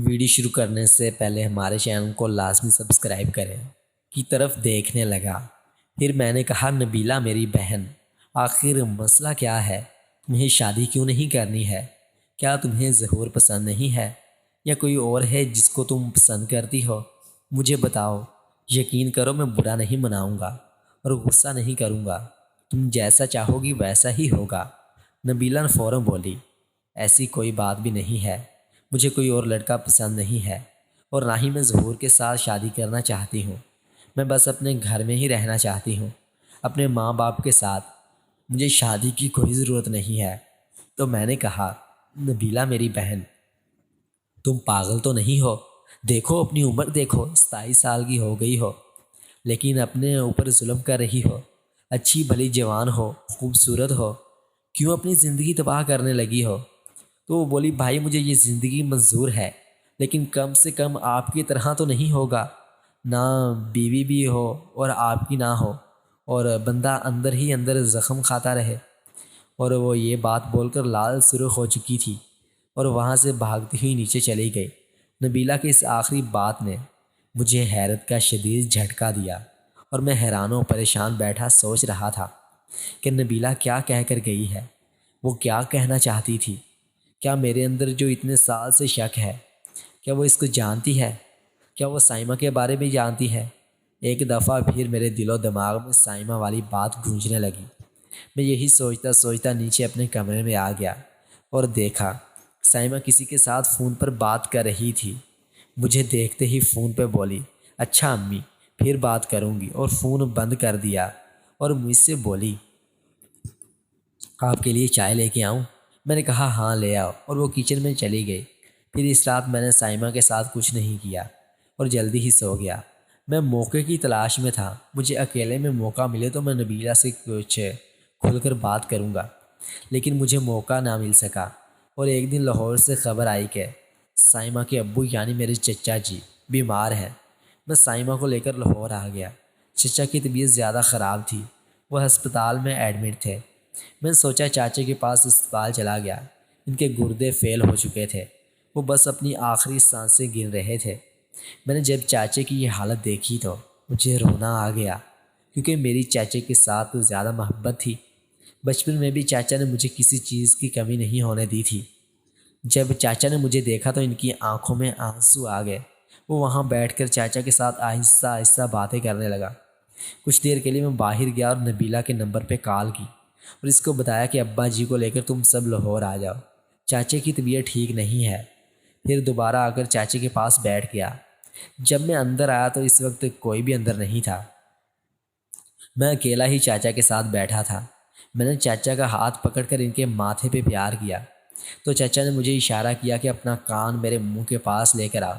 Video شروع کرنے سے پہلے ہمارے چینل کو لازمی سبسکرائب کریں کی طرف دیکھنے لگا۔ پھر میں نے کہا، نبیلہ میری بہن، آخر مسئلہ کیا ہے؟ تمہیں شادی کیوں نہیں کرنی ہے؟ کیا تمہیں ظہور پسند نہیں ہے یا کوئی اور ہے جس کو تم پسند کرتی ہو؟ مجھے بتاؤ۔ یقین کرو میں برا نہیں مناؤں گا اور غصہ نہیں کروں گا، تم جیسا چاہو گی ویسا ہی ہوگا۔ نبیلہ نے فوراً بولی، ایسی کوئی بات بھی نہیں ہے، مجھے کوئی اور لڑکا پسند نہیں ہے اور نہ ہی میں ظہور کے ساتھ شادی کرنا چاہتی ہوں۔ میں بس اپنے گھر میں ہی رہنا چاہتی ہوں، اپنے ماں باپ کے ساتھ۔ مجھے شادی کی کوئی ضرورت نہیں ہے۔ تو میں نے کہا، نبیلہ میری بہن، تم پاگل تو نہیں ہو؟ دیکھو اپنی عمر، دیکھو 27 سال کی ہو گئی ہو، لیکن اپنے اوپر ظلم کر رہی ہو۔ اچھی بھلی جوان ہو، خوبصورت ہو، کیوں اپنی زندگی تباہ کرنے لگی ہو؟ تو وہ بولی، بھائی مجھے یہ زندگی منظور ہے، لیکن کم سے کم آپ کی طرح تو نہیں ہوگا، نہ بیوی بھی ہو اور آپ کی نہ ہو، اور بندہ اندر ہی اندر زخم کھاتا رہے۔ اور وہ یہ بات بول کر لال سرخ ہو چکی تھی اور وہاں سے بھاگتی ہوئی نیچے چلی گئی۔ نبیلہ کی اس آخری بات نے مجھے حیرت کا شدید جھٹکا دیا اور میں حیران و پریشان بیٹھا سوچ رہا تھا کہ نبیلہ کیا کہہ کر گئی ہے، وہ کیا کہنا چاہتی تھی؟ کیا میرے اندر جو اتنے سال سے شک ہے، کیا وہ اس کو جانتی ہے؟ کیا وہ سائمہ کے بارے میں جانتی ہے؟ ایک دفعہ پھر میرے دل و دماغ میں سائمہ والی بات گونجنے لگی۔ میں یہی سوچتا سوچتا نیچے اپنے کمرے میں آ گیا اور دیکھا سائمہ کسی کے ساتھ فون پر بات کر رہی تھی۔ مجھے دیکھتے ہی فون پہ بولی، اچھا امی، پھر بات کروں گی، اور فون بند کر دیا اور مجھ سے بولی، آپ کے لیے چائے لے کے آؤں؟ میں نے کہا ہاں لے آؤ، اور وہ کچن میں چلی گئی۔ پھر اس رات میں نے سائمہ کے ساتھ کچھ نہیں کیا اور جلدی ہی سو گیا۔ میں موقع کی تلاش میں تھا، مجھے اکیلے میں موقع ملے تو میں نبیلہ سے کچھ کھل کر بات کروں گا، لیکن مجھے موقع نہ مل سکا۔ اور ایک دن لاہور سے خبر آئی کہ سائمہ کے ابو یعنی میرے چچا جی بیمار ہیں۔ میں سائمہ کو لے کر لاہور آ گیا۔ چچا کی طبیعت زیادہ خراب تھی، وہ ہسپتال میں ایڈمٹ تھے۔ میں نے سوچا چاچے کے پاس اسپتال چلا گیا، ان کے گردے فیل ہو چکے تھے، وہ بس اپنی آخری سانسیں گن رہے تھے۔ میں نے جب چاچے کی یہ حالت دیکھی تو مجھے رونا آ گیا، کیونکہ میری چاچے کے ساتھ زیادہ محبت تھی۔ بچپن میں بھی چاچا نے مجھے کسی چیز کی کمی نہیں ہونے دی تھی۔ جب چاچا نے مجھے دیکھا تو ان کی آنکھوں میں آنسو آ گئے۔ وہ وہاں بیٹھ کر چاچا کے ساتھ آہستہ آہستہ باتیں کرنے لگا۔ کچھ دیر کے لیے میں باہر گیا اور نبیلہ کے نمبر پہ کال کی اور اس کو بتایا کہ ابا جی کو لے کر تم سب لاہور آ جاؤ، چاچے کی طبیعت ٹھیک نہیں ہے۔ پھر دوبارہ آ کر چاچے کے پاس بیٹھ گیا۔ جب میں اندر آیا تو اس وقت کوئی بھی اندر نہیں تھا، میں اکیلا ہی چاچا کے ساتھ بیٹھا تھا۔ میں نے چاچا کا ہاتھ پکڑ کر ان کے ماتھے پہ پیار کیا تو چاچا نے مجھے اشارہ کیا کہ اپنا کان میرے منہ کے پاس لے کر آ۔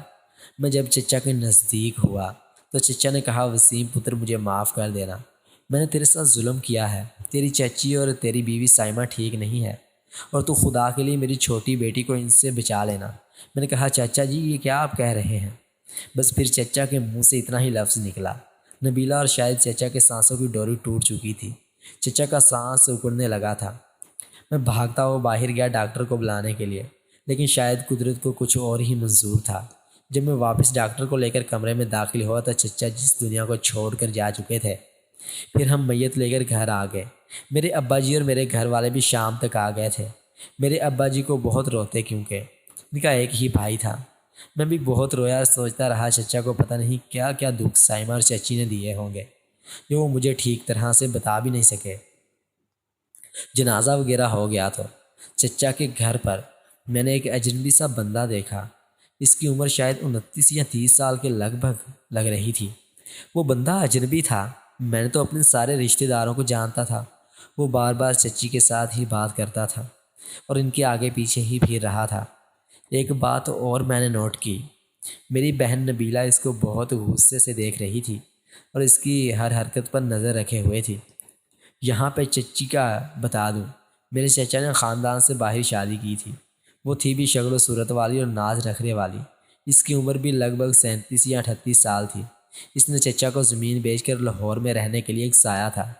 میں جب چچا کے نزدیک ہوا تو چچا نے کہا، وسیم پتر مجھے معاف کر دینا، میں نے تیرے ساتھ ظلم کیا ہے۔ تیری چچی اور تیری بیوی سائمہ ٹھیک نہیں ہے اور تو خدا کے لیے میری چھوٹی بیٹی کو ان سے بچا لینا۔ میں نے کہا، چچا جی یہ کیا آپ کہہ رہے ہیں؟ بس پھر چچا کے منہ سے اتنا ہی لفظ نکلا۔ نبیلہ اور شاید چچا کے سانسوں کی ڈوری ٹوٹ چکی تھی، چچا کا سانس اکڑنے لگا تھا۔ میں بھاگتا ہوا باہر گیا ڈاکٹر کو بلانے کے لیے، لیکن شاید قدرت کو کچھ اور ہی منظور تھا۔ جب میں واپس ڈاکٹر کو لے کر کمرے میں داخل ہوا تو چچا جس دنیا کو چھوڑ کر جا چکے تھے۔ پھر ہم میت لے کر گھر آ گئے۔ میرے ابا جی اور میرے گھر والے بھی شام تک آ گئے تھے۔ میرے ابا جی کو بہت روتے کیونکہ ان کا ایک ہی بھائی تھا۔ میں بھی بہت رویا، سوچتا رہا چچا کو پتہ نہیں کیا کیا دکھ سائمہ اور چچی نے دیے ہوں گے جو وہ مجھے ٹھیک طرح سے بتا بھی نہیں سکے۔ جنازہ وغیرہ ہو گیا تو چچا کے گھر پر میں نے ایک اجنبی سا بندہ دیکھا۔ اس کی عمر شاید 29 یا 30 سال کے لگ بھگ لگ رہی تھی۔ وہ بندہ اجنبی تھا، میں نے تو اپنے سارے رشتہ داروں کو جانتا تھا۔ وہ بار بار چچی کے ساتھ ہی بات کرتا تھا اور ان کے آگے پیچھے ہی پھر رہا تھا۔ ایک بات اور میں نے نوٹ کی، میری بہن نبیلہ اس کو بہت غصے سے دیکھ رہی تھی اور اس کی ہر حرکت پر نظر رکھے ہوئے تھی۔ یہاں پہ چچی کا بتا دوں، میرے چچا نے خاندان سے باہر شادی کی تھی۔ وہ تھی بھی شکل و صورت والی اور ناز رکھنے والی۔ اس کی عمر بھی لگ بھگ 37 یا 38 سال تھی۔ اس نے چچا کو زمین بیچ کر لاہور میں رہنے کے لیے ایک سایہ تھا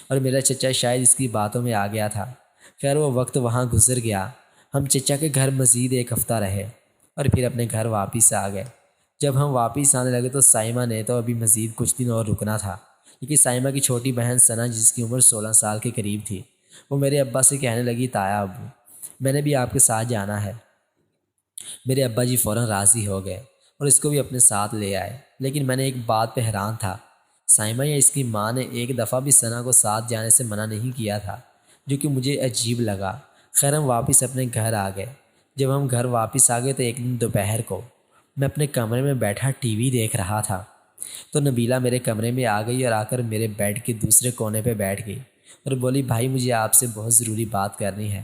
اور میرا چچا شاید اس کی باتوں میں آ گیا تھا۔ خیر وہ وقت وہاں گزر گیا۔ ہم چچا کے گھر مزید ایک ہفتہ رہے۔ اور پھر اپنے گھر واپس آ گئے۔ جب ہم واپس آنے لگے تو سائمہ نے تو ابھی مزید کچھ دن اور رکنا تھا، کیونکہ سائمہ کی چھوٹی بہن ثنا، جس کی عمر 16 سال کے قریب تھی، وہ میرے ابا سے کہنے لگی، تایا ابو، میں نے بھی آپ کے ساتھ جانا ہے۔ میرے ابا جی فوراً راضی ہو گئے اور اس کو بھی اپنے ساتھ لے آئے، لیکن میں نے ایک بات پہ حیران تھا۔ سائمہ یا اس کی ماں نے ایک دفعہ بھی ثنا کو ساتھ جانے سے منع نہیں کیا تھا، جو کہ مجھے عجیب لگا۔ خیر ہم واپس اپنے گھر آ گئے۔ جب ہم گھر واپس آ گئے تو ایک دن دوپہر کو میں اپنے کمرے میں بیٹھا ٹی وی دیکھ رہا تھا، تو نبیلہ میرے کمرے میں آ گئی اور آ کر میرے بیڈ کے دوسرے کونے پہ بیٹھ گئی اور بولی، بھائی مجھے آپ سے بہت ضروری بات کرنی ہے،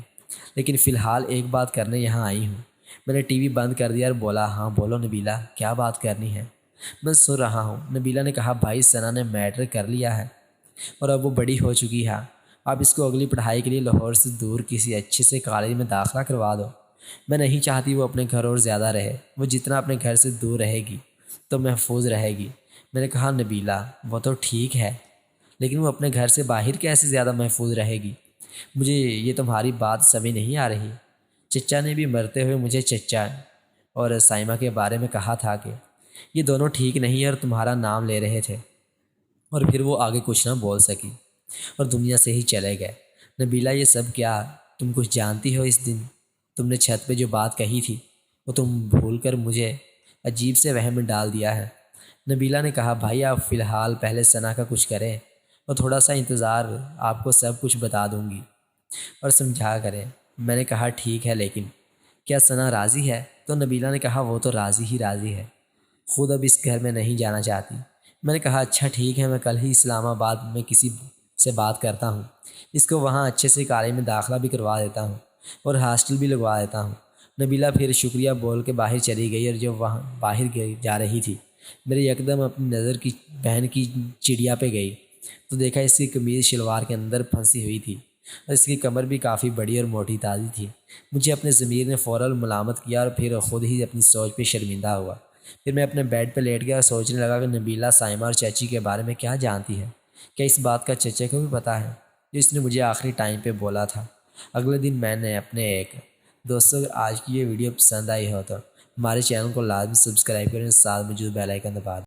لیکن فی الحال ایک بات کرنے یہاں آئی ہوں۔ میں نے ٹی وی بند کر دیا اور بولا، ہاں بولو نبیلہ، کیا بات کرنی ہے؟ میں سن رہا ہوں۔ نبیلہ نے کہا، بھائی ثنا نے میٹرک کر لیا ہے اور اب وہ بڑی ہو چکی ہے، آپ اس کو اگلی پڑھائی کے لیے لاہور سے دور کسی اچھے سے کالج میں داخلہ کروا دو۔ میں نہیں چاہتی وہ اپنے گھر اور زیادہ رہے، وہ جتنا اپنے گھر سے دور رہے گی تو محفوظ رہے گی۔ میں نے کہا، نبیلہ وہ تو ٹھیک ہے، لیکن وہ اپنے گھر سے باہر کیسے زیادہ محفوظ رہے گی؟ مجھے یہ تمہاری بات سمجھ نہیں آ رہی۔ چچا نے بھی مرتے ہوئے مجھے چچا اور سائمہ کے بارے میں کہا تھا کہ یہ دونوں ٹھیک نہیں ہے اور تمہارا نام لے رہے تھے، اور پھر وہ آگے کچھ نہ بول سکی اور دنیا سے ہی چلے گئے۔ نبیلہ یہ سب کیا تم کچھ جانتی ہو؟ اس دن تم نے چھت پہ جو بات کہی تھی وہ تم بھول کر مجھے عجیب سے وہم میں ڈال دیا ہے۔ نبیلہ نے کہا، بھائی آپ فی الحال پہلے ثنا کا کچھ کریں اور تھوڑا سا انتظار، آپ کو سب کچھ بتا دوں گی اور سمجھا کریں۔ میں نے کہا، ٹھیک ہے، لیکن کیا ثنا راضی ہے؟ تو نبیلہ نے کہا، وہ تو راضی ہی راضی ہے، خود اب اس گھر میں نہیں جانا چاہتی۔ میں نے کہا، اچھا ٹھیک ہے، میں کل ہی اسلام آباد میں کسی سے بات کرتا ہوں، اس کو وہاں اچھے سے کالج میں داخلہ بھی کروا دیتا ہوں اور ہاسٹل بھی لگوا دیتا ہوں۔ نبیلہ پھر شکریہ بول کے باہر چلی گئی، اور جب وہاں باہر جا رہی تھی میری یکدم اپنی نظر کی بہن کی چڑیا پہ گئی تو دیکھا اس کی قمیض شلوار کے اندر پھنسی ہوئی تھی اور اس کی کمر بھی کافی بڑی اور موٹی تازی تھی۔ مجھے اپنے ضمیر نے فوراً ملامت کیا اور پھر خود ہی اپنی سوچ پہ شرمندہ ہوا۔ پھر میں اپنے بیڈ پہ لیٹ گیا اور سوچنے لگا کہ نبیلہ سائمہ اور چچی کے بارے میں کیا جانتی ہے؟ کیا اس بات کا چچے کو بھی پتہ ہے جو اس نے مجھے آخری ٹائم پہ بولا تھا؟ اگلے دن میں نے اپنے ایک دوستوں، اگر آج کی یہ ویڈیو پسند آئی ہو تو ہمارے چینل کو لازمی سبسکرائب کریں، ساتھ موجود بیل آئیکن دبا دیں۔